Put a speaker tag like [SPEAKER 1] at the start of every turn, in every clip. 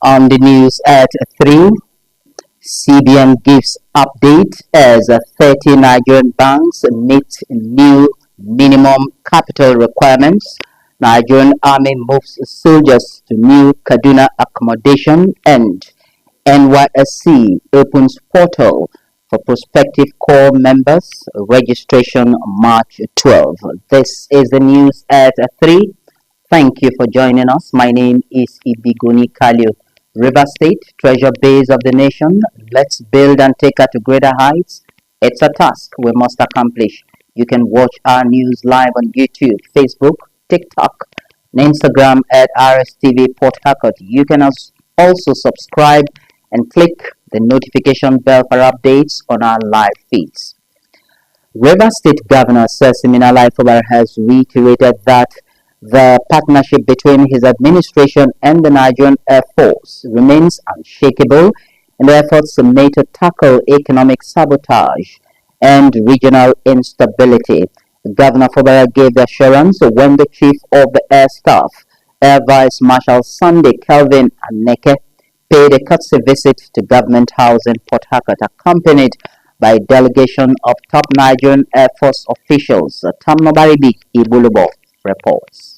[SPEAKER 1] On the news at 3, CBN gives update as 30 Nigerian banks meet new minimum capital requirements. Nigerian Army moves soldiers to new Kaduna accommodation, and NYSC opens portal for prospective corps members registration March 12. This is the news at 3. Thank you for joining us. My name is Ibigoni Kalio. River State, treasure base of the nation. Let's build and take her to greater heights. It's a task we must accomplish. You can watch our news live on YouTube, Facebook, TikTok, and Instagram at Rstv Port Harcourt. You can also subscribe and click the notification bell for updates on our live feeds. River State Governor Sir Siminalayi Fubara has reiterated that the partnership between his administration and the Nigerian Air Force remains unshakable in the efforts made to tackle economic sabotage and regional instability. Governor Fubara gave the assurance when the Chief of the Air Staff, Air Vice Marshal Sunday Kelvin Aneke, paid a courtesy visit to Government House in Port Harcourt, accompanied by a delegation of top Nigerian Air Force officials. Tamnobaribi Ibulubo reports.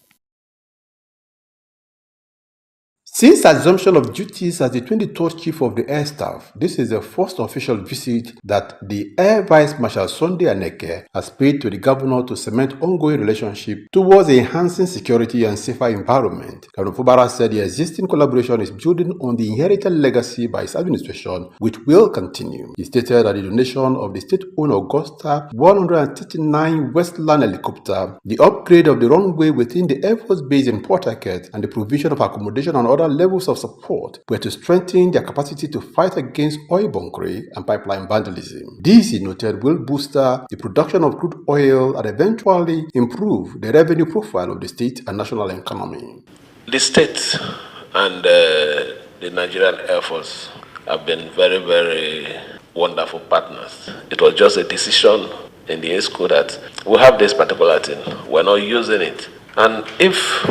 [SPEAKER 2] Since assumption of duties as the 23rd Chief of the Air Staff, this is the first official visit that the Air Vice Marshal Sunday Aneke has paid to the governor to cement ongoing relationship towards enhancing security and safer environment. Governor Fubara said the existing collaboration is building on the inherited legacy by his administration, which will continue. He stated that the donation of the state-owned Augusta 139 Westland helicopter, the upgrade of the runway within the Air Force Base in Port Harcourt, and the provision of accommodation and other levels of support were to strengthen their capacity to fight against oil bunkering and pipeline vandalism. This, he noted, will boost the production of crude oil and eventually improve the revenue profile of the state and national economy.
[SPEAKER 3] The state and the Nigerian Air Force have been very, very wonderful partners. It was just a decision in the school that we have this particular thing, we're not using it. And if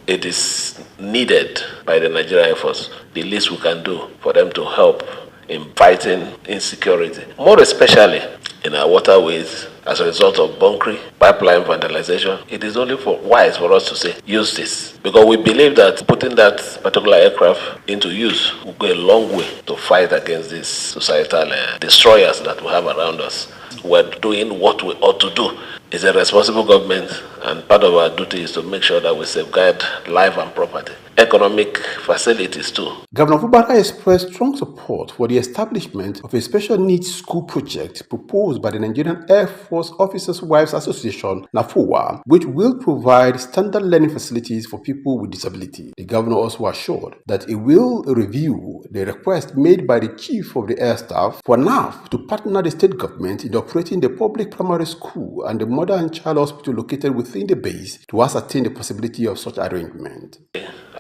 [SPEAKER 3] it is needed by the Nigerian Air Force, the least we can do for them to help in fighting insecurity, more especially in our waterways as a result of bunkering, pipeline vandalization. It is only wise for us to say, use this, because we believe that putting that particular aircraft into use will go a long way to fight against these societal destroyers that we have around us. We're doing what we ought to do. It's a responsible government, and part of our duty is to make sure that we safeguard life and property. Economic facilities too.
[SPEAKER 2] Governor Fubara expressed strong support for the establishment of a special needs school project proposed by the Nigerian Air Force Officers' Wives Association, NAFOWA, which will provide standard learning facilities for people with disability. The governor also assured that he will review the request made by the Chief of the Air Staff for NAF to partner the state government in operating the public primary school and the mother and child hospital located within the base to ascertain the possibility of such arrangement.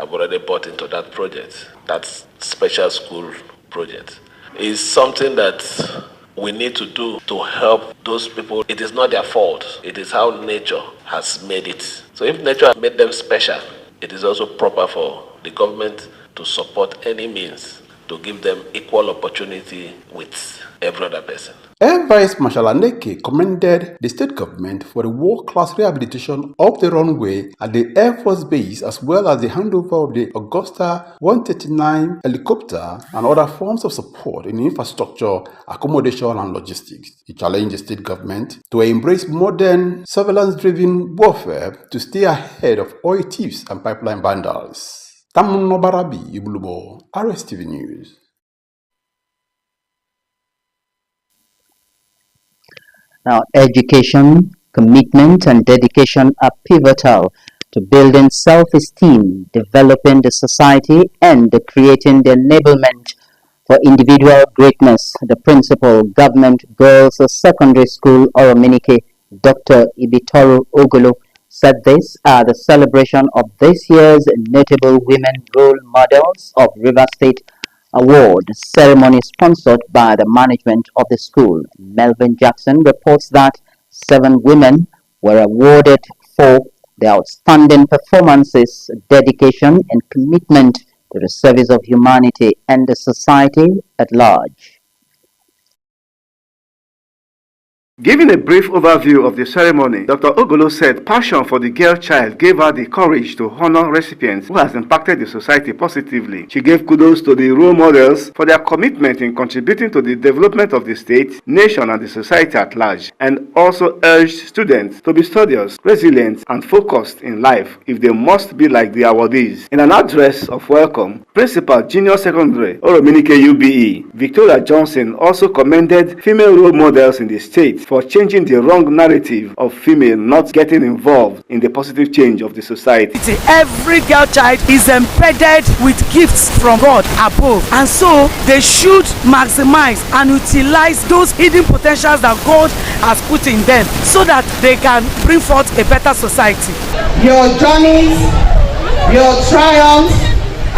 [SPEAKER 3] I've already bought into that project. That special school project is something that we need to do to help those people. It is not their fault. It is how nature has made it. So if nature has made them special, it is also proper for the government to support any means to give them equal opportunity with every other person.
[SPEAKER 2] Air Vice Marshal Aneke commended the state government for the world-class rehabilitation of the runway at the Air Force Base, as well as the handover of the Augusta 139 helicopter and other forms of support in infrastructure, accommodation, and logistics. He challenged the state government to embrace modern surveillance-driven warfare to stay ahead of oil thieves and pipeline vandals. Tamnobarabi Ibulubo, Rstv News.
[SPEAKER 1] Now, education, commitment, and dedication are pivotal to building self-esteem, developing the society, and creating the enablement for individual greatness. The principal, Government Girls Secondary School, Orominike, Dr. Ibitoru Ogolo, said this at the celebration of this year's Notable Women Role Models of River State Award ceremony sponsored by the management of the school. Melvin Jackson reports that 7 women were awarded for their outstanding performances, dedication, and commitment to the service of humanity and the society at large.
[SPEAKER 4] Giving a brief overview of the ceremony, Dr. Ogolo said passion for the girl child gave her the courage to honor recipients who has impacted the society positively. She gave kudos to the role models for their commitment in contributing to the development of the state, nation, and the society at large, and also urged students to be studious, resilient, and focused in life if they must be like the awardees. In an address of welcome, Principal Junior Secondary Orominike UBE, Victoria Johnson, also commended female role models in the state for changing the wrong narrative of female not getting involved in the positive change of the society.
[SPEAKER 5] Every girl child is embedded with gifts from God above, and so they should maximize and utilize those hidden potentials that God has put in them so that they can bring forth a better society.
[SPEAKER 6] Your journeys, your triumphs,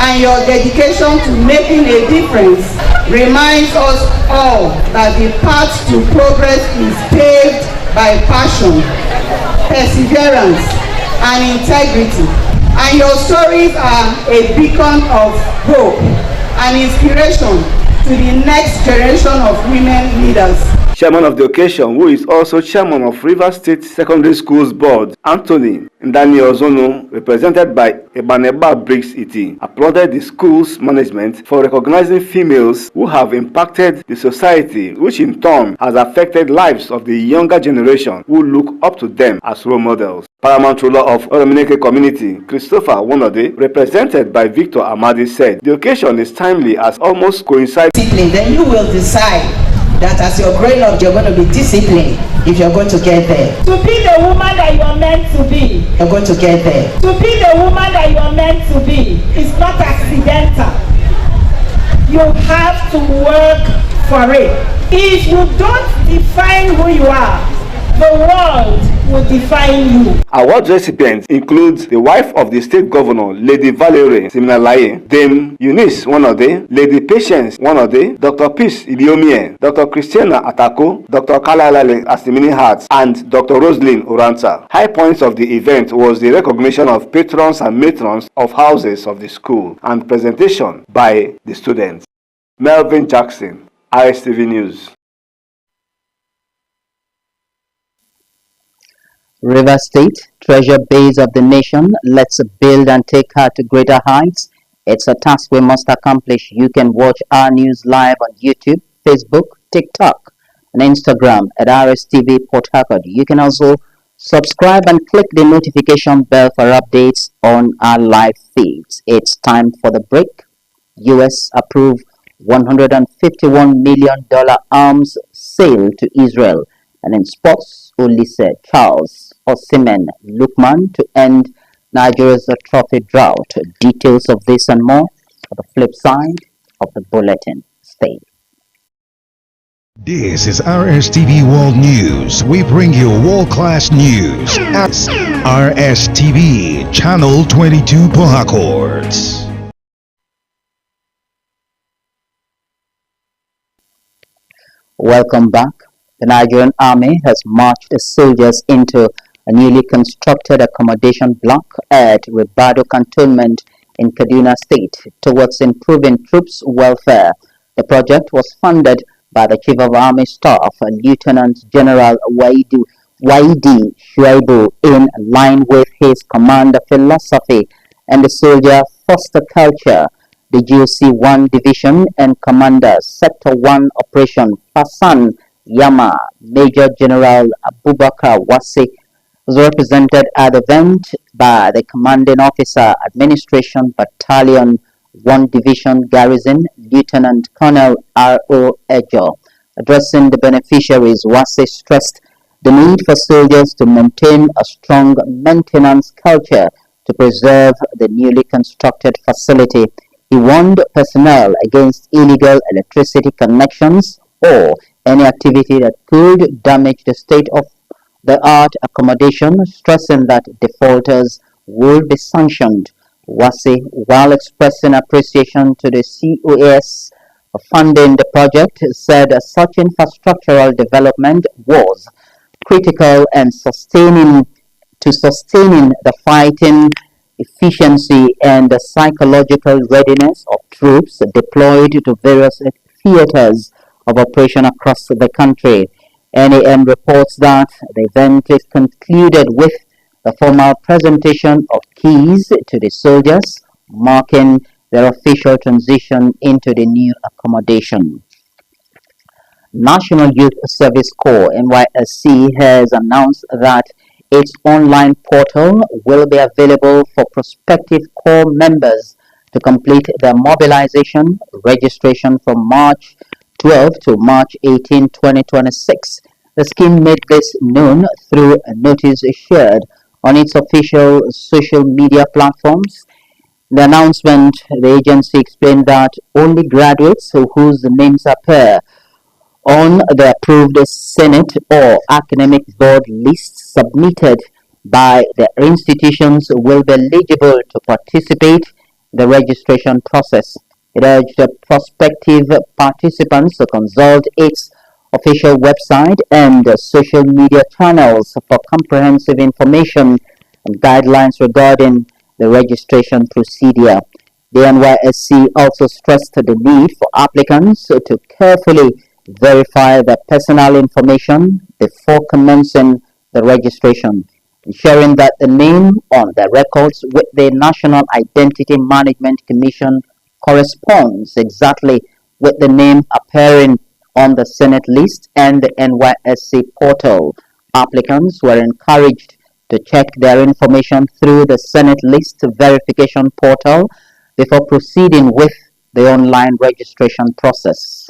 [SPEAKER 6] and your dedication to making a difference reminds us all that the path to progress is paved by passion, perseverance, and integrity. And your stories are a beacon of hope and inspiration to the next generation of women leaders.
[SPEAKER 4] Chairman of the occasion, who is also chairman of Rivers State Secondary Schools Board, Anthony Ndani Ozono, represented by Ebaneba Briggs Iti, applauded the school's management for recognizing females who have impacted the society, which in turn has affected lives of the younger generation who look up to them as role models. Paramount ruler of Oromineke community, Christopher Wonode, represented by Victor Amadi, said the occasion is timely as almost coincides.
[SPEAKER 6] Then you will decide that as you're growing up, you're going to be disciplined if you're going to get there.
[SPEAKER 7] To be the woman that you're meant to be.
[SPEAKER 6] You're going to get there.
[SPEAKER 7] To be the woman that you're meant to be is not accidental. You have to work for it. If you don't define who you are, the world will define you.
[SPEAKER 4] Award recipients include the wife of the state governor, Lady Valerie Siminalaye, Dame Eunice Wanode, Lady Patience Wanode, Dr. Peace Ibiomie, Dr. Christiana Atako, Dr. Kalalale Asimini Hart, and Dr. Roslyn Oranta. High points of the event was the recognition of patrons and matrons of houses of the school and presentation by the students. Melvin Jackson, Rstv News.
[SPEAKER 1] Rivers State, treasure base of the nation, let's build and take her to greater heights. It's a task we must accomplish. You can watch our news live on YouTube, Facebook, TikTok, and Instagram at Rstv Port Harcourt. You can also subscribe and click the notification bell for updates on our live feeds. It's time for the break. US approved $151 million arms sale to Israel. And in sports, Ulisse Charles Osimhen Lukman to end Nigeria's trophy drought. Details of this and more on the flip side of the bulletin. Stay.
[SPEAKER 8] This is RSTV World News. We bring you world-class news. RSTV Channel 22 Port Harcourt.
[SPEAKER 1] Welcome back. The Nigerian Army has marched the soldiers into a newly constructed accommodation block at Ribado Cantonment in Kaduna State towards improving troops' welfare. The project was funded by the Chief of Army Staff, Lieutenant General Waidi Shuaibu, in line with his commander philosophy and the soldier foster culture. The GOC-1 Division and Commander Sector 1 Operation Fasan Yama, Major General Abubakar Wasi, was represented at the event by the Commanding Officer, Administration Battalion 1 Division Garrison, Lieutenant Colonel R.O. Ejo. Addressing the beneficiaries, Wasi stressed the need for soldiers to maintain a strong maintenance culture to preserve the newly constructed facility. He warned personnel against illegal electricity connections or any activity that could damage the state-of-the-art accommodation, stressing that defaulters will be sanctioned. Wasi, while expressing appreciation to the COS for funding the project, said such infrastructural development was critical and sustaining the fighting efficiency, and the psychological readiness of troops deployed to various theaters of operation across the country. NAM reports that the event is concluded with the formal presentation of keys to the soldiers, marking their official transition into the new accommodation. National Youth Service Corps (NYSC) has announced that its online portal will be available for prospective corps members to complete their mobilization registration from March 12 to March 18, 2026. The scheme made this known through a notice shared on its official social media platforms. The announcement, the agency explained that only graduates whose names appear on the approved Senate or academic board lists submitted by the institutions will be eligible to participate in the registration process. It urged prospective participants to consult its official website and social media channels for comprehensive information and guidelines regarding the registration procedure. The NYSC also stressed the need for applicants to carefully verify their personal information before commencing the registration, ensuring that the name on the records with the National Identity Management Commission corresponds exactly with the name appearing on the Senate list and the NYSC portal. Applicants were encouraged to check their information through the Senate list verification portal before proceeding with the online registration process.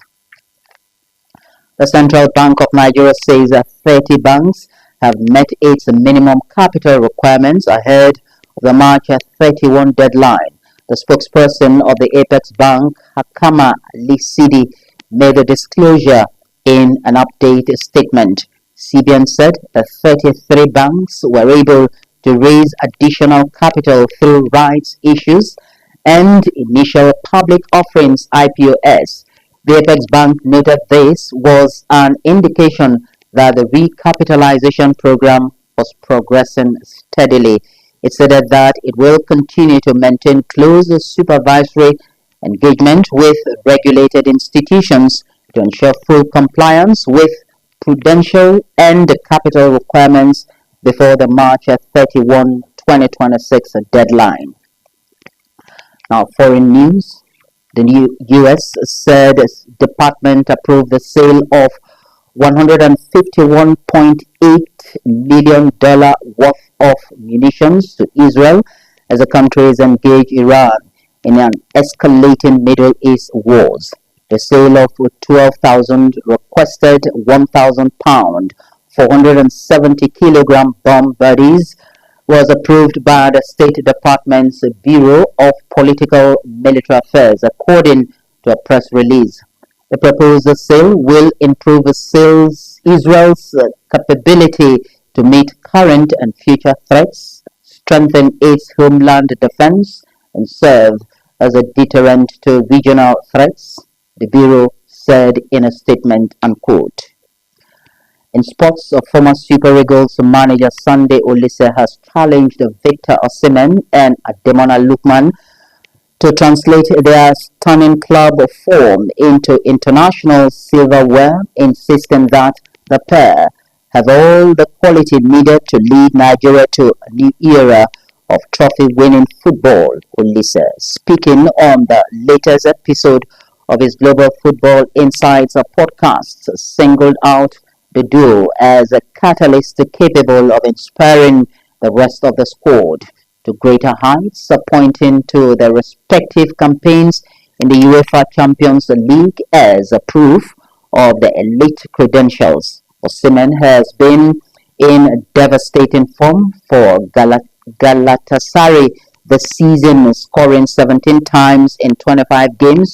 [SPEAKER 1] The Central Bank of Nigeria says that 30 banks have met its minimum capital requirements ahead of the March 31 deadline. The spokesperson of the Apex Bank, Hakama Lisidi, made the disclosure in an update statement. CBN said that 33 banks were able to raise additional capital through rights issues and initial public offerings (IPOs). The Apex Bank noted this was an indication that the recapitalization program was progressing steadily. It stated that it will continue to maintain close supervisory engagement with regulated institutions to ensure full compliance with prudential and capital requirements before the March 31, 2026 deadline. Now, foreign news. The new U.S. said its department approved the sale of $151.8 million worth of munitions to Israel as the country is engaged Iran in an escalating Middle East wars. The sale of 12,000 requested 1,000 pound, 470 kilogram bomb bodies was approved by the State Department's Bureau of Political Military Affairs, according to a press release. The proposed sale will improve Israel's capability to meet current and future threats, strengthen its homeland defense, and serve as a deterrent to regional threats, the Bureau said in a statement, unquote. In sports, former Super Eagles manager Sunday Olise has challenged Victor Osimhen and Ademola Lookman to translate their stunning club form into international silverware, insisting that the pair have all the quality needed to lead Nigeria to a new era of trophy-winning football. Olise, speaking on the latest episode of his Global Football Insights podcast, singled out the duo as a catalyst capable of inspiring the rest of the squad to greater heights, pointing to their respective campaigns in the UEFA Champions League as a proof of the elite credentials. Osimhen has been in devastating form for Galatasaray this season, scoring 17 times in 25 games